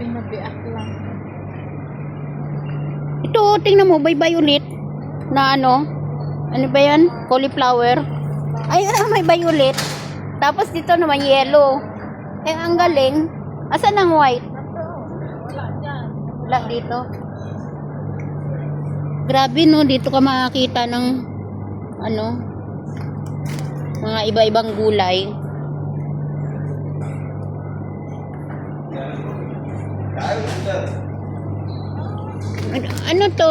Pinabiak lang. Ito, tingnan mo, may violet na ano. Ano ba yan? Cauliflower. Ay, may violet. Tapos dito naman yellow. Eh, ang galing. Asan ang white? Wala dyan. Wala dito. Grabe no, dito ka makakita ng ano, mga iba-ibang gulay. Ano to?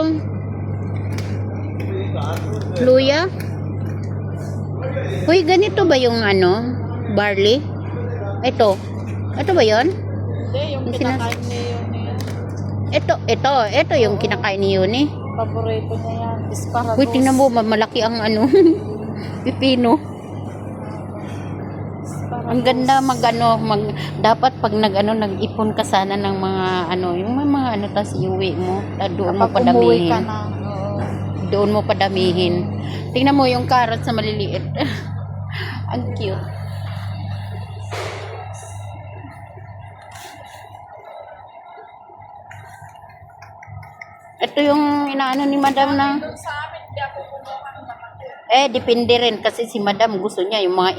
Luya? Uy, ganito ba yung ano? Barley? Ito. Ito ba yon? Hindi, yung Yung kinakain niya yun yan. Ito yung kinakain ni Yuni. Paborito niya yan. Asparagus. Uy, tingnan mo, malaki ang ano, pipino. Ang ganda dapat pag nag-ipon ka sana ng mga ano, yung mga ano, tas iuwi mo, doon mo Kapag umuwi ka padamihin. na. Oo. Doon mo padamihin. Tingnan mo yung carrot sa maliliit. Ang cute. Ito yung inaano ni Madam na Sa amin, hindi ako kumuha ng depende rin kasi si Madam gusto niya yung mga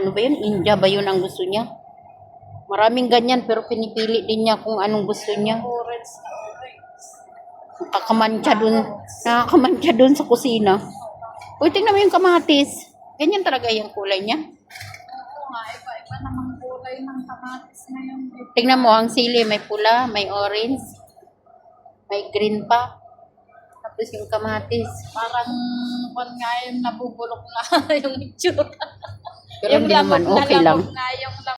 ano ba yun? India ba yun ang gusto niya? Maraming ganyan pero pinipili din niya kung anong gusto niya. orange na orange. Nakakamancha dun sa kusina. Uy, tingnan mo yung kamatis. Ganyan talaga yung kulay niya. Oo nga, iba-iba namang kulay ng kamatis na yung Tingnan mo, ang sili may pula, may orange, may green pa. Tapos yung kamatis. parang kung nga yung nabubulok na yung itsura. Pero hindi naman, okay lang. Nalabog nga